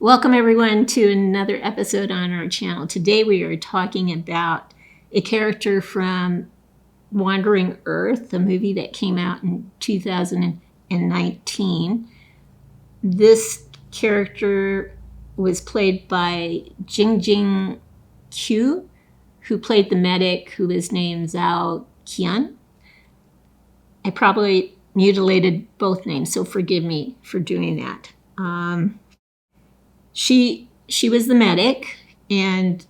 Welcome everyone to another episode on our channel. Today we are talking about a character from Wandering Earth, a movie that came out in 2019. This character was played by Jingjing Qu, who played the medic, who is named Zhou Qian. I probably mutilated both names, so forgive me for doing that. She was the medic, and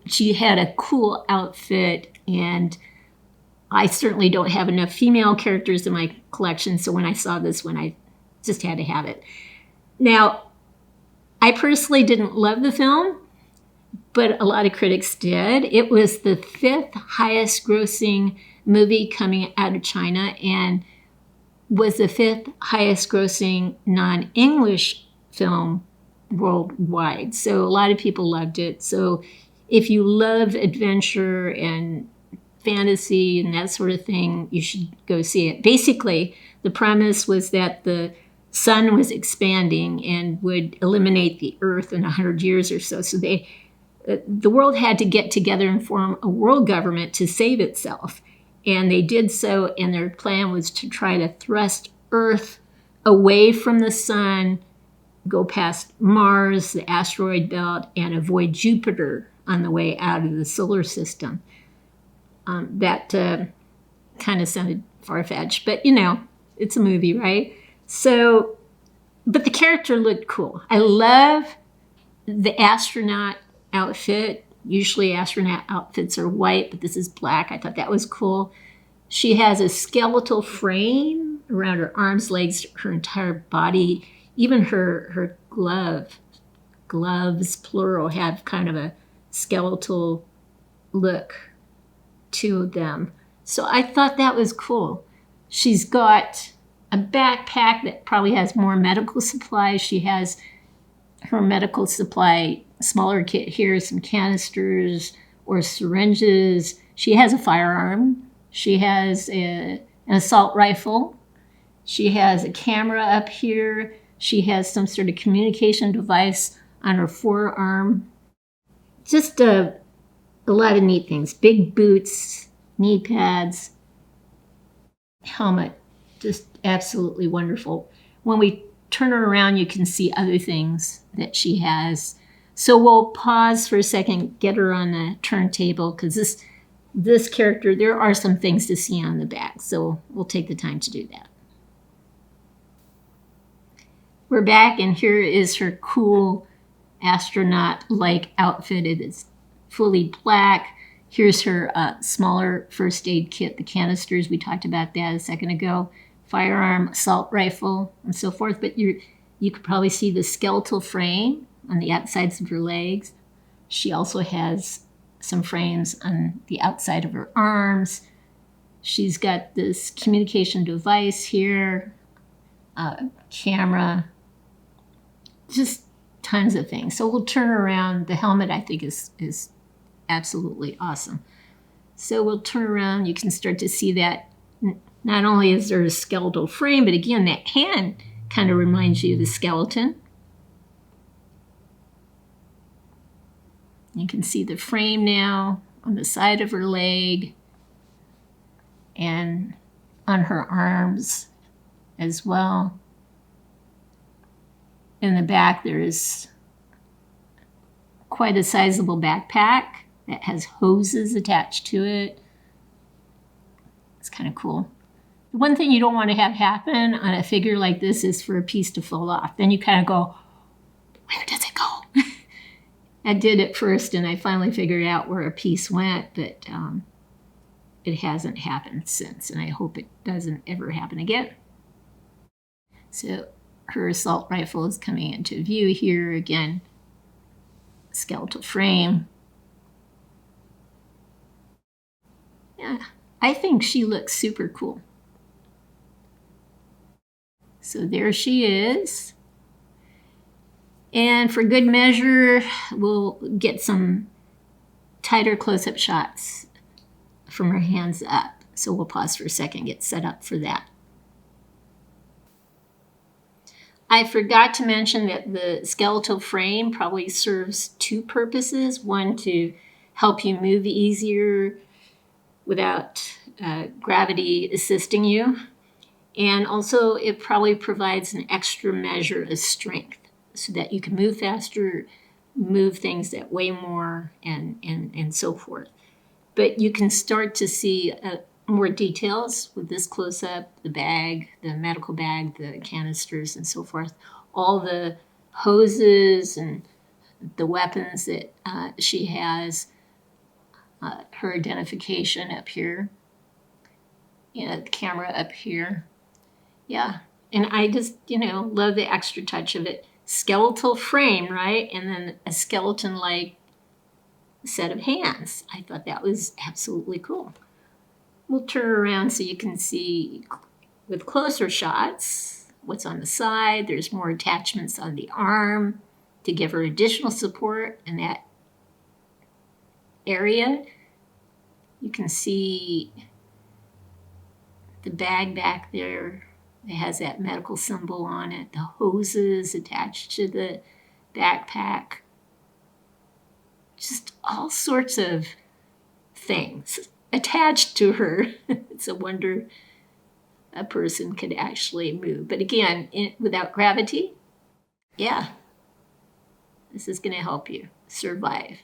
she had a cool outfit, and I certainly don't have enough female characters in my collection, so when I saw this one, I just had to have it. Now, I personally didn't love the film, but a lot of critics did. It was the 5th highest grossing movie coming out of China and was the 5th highest grossing non-English film worldwide. So a lot of people loved it. So if you love adventure and fantasy and that sort of thing, you should go see it. Basically, the premise was that the sun was expanding and would eliminate the earth in 100 years or so. So the world had to get together and form a world government to save itself. And they did so, and their plan was to try to thrust Earth away from the sun, go past Mars, the asteroid belt, and avoid Jupiter on the way out of the solar system. That kind of sounded far-fetched, but it's a movie, right? So, but the character looked cool. I love the astronaut outfit. Usually astronaut outfits are white, but this is black. I thought that was cool. She has a skeletal frame around her arms, legs, her entire body. Even her gloves, plural, have kind of a skeletal look to them. So I thought that was cool. She's got a backpack that probably has more medical supplies. She has her medical supply smaller kit here, some canisters or syringes. She has a firearm. She has an assault rifle. She has a camera up here. She has some sort of communication device on her forearm. Just a lot of neat things. Big boots, knee pads, helmet. Just absolutely wonderful. When we turn her around, you can see other things that she has. So we'll pause for a second, get her on the turntable, because this character, there are some things to see on the back. So we'll take the time to do that. We're back, and here is her cool astronaut-like outfit. It is fully black. Here's her smaller first aid kit, the canisters. We talked about that a second ago. Firearm, assault rifle, and so forth. But you could probably see the skeletal frame on the outsides of her legs. She also has some frames on the outside of her arms. She's got this communication device here, camera, just tons of things. So we'll turn around. The helmet, I think, is absolutely awesome. So we'll turn around. You can start to see that not only is there a skeletal frame, but again, that hand kind of reminds you of the skeleton. You can see the frame now on the side of her leg and on her arms as well. In the back, there is quite a sizable backpack that has hoses attached to it. It's kind of cool. The one thing you don't want to have happen on a figure like this is for a piece to fall off. Then you kind of go, where does it go? I did at first, and I finally figured out where a piece went, but it hasn't happened since, and I hope it doesn't ever happen again. So her assault rifle is coming into view here again. Skeletal frame. Yeah, I think she looks super cool. So there she is. And for good measure, we'll get some tighter close-up shots from her hands up. So we'll pause for a second, get set up for that. I forgot to mention that the skeletal frame probably serves two purposes. One, to help you move easier without gravity assisting you. And also it probably provides an extra measure of strength so that you can move faster, move things that weigh more, and so forth. But you can start to see more details with this close-up, the bag, the medical bag, the canisters, and so forth. All the hoses and the weapons that she has, her identification up here, the camera up here. Yeah, and I just, love the extra touch of it. Skeletal frame, right? And then a skeleton-like set of hands. I thought that was absolutely cool. We'll turn around so you can see with closer shots what's on the side. There's more attachments on the arm to give her additional support in that area. You can see the bag back there. It has that medical symbol on it. The hoses attached to the backpack. Just all sorts of things attached to her. It's a wonder a person could actually move. But again, without gravity, yeah, this is going to help you survive.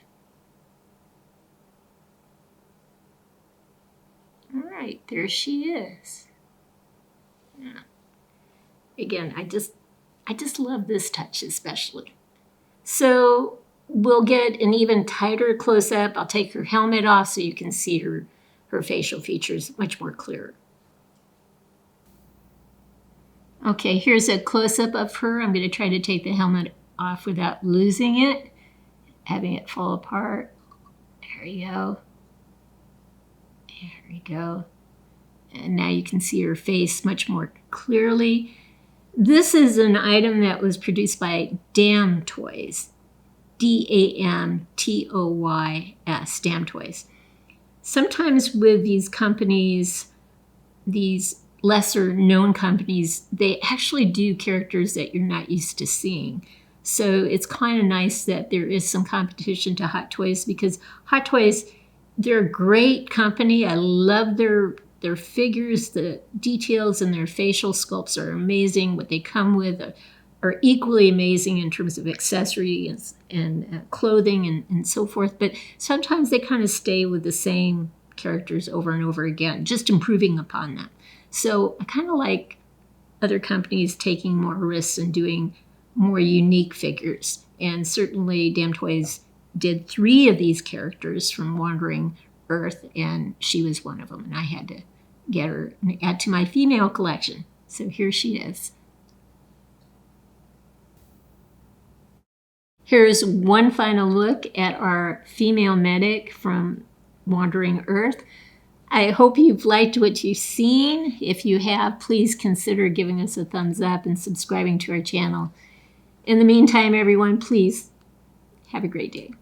All right, there she is. Yeah. Again, I just love this touch especially. So we'll get an even tighter close-up. I'll take her helmet off so you can see her facial features much more clear. Okay, here's a close-up of her. I'm going to try to take the helmet off without losing it, having it fall apart. There you go. There we go. And now you can see her face much more clearly. This is an item that was produced by DAMTOYS. DAMTOYS, DAMTOYS. Sometimes with these companies, these lesser known companies, they actually do characters that you're not used to seeing. So it's kind of nice that there is some competition to Hot Toys, because Hot Toys, they're a great company. I love their figures. The details in their facial sculpts are amazing. What they come with are equally amazing in terms of accessories and clothing and so forth. But sometimes they kind of stay with the same characters over and over again, just improving upon them. So I kind of like other companies taking more risks and doing more unique figures. And certainly DAMTOYS did 3 of these characters from Wandering Earth, and she was one of them. And I had to get her and add to my female collection. So here she is. Here's one final look at our female medic from Wandering Earth. I hope you've liked what you've seen. If you have, please consider giving us a thumbs up and subscribing to our channel. In the meantime, everyone, please have a great day.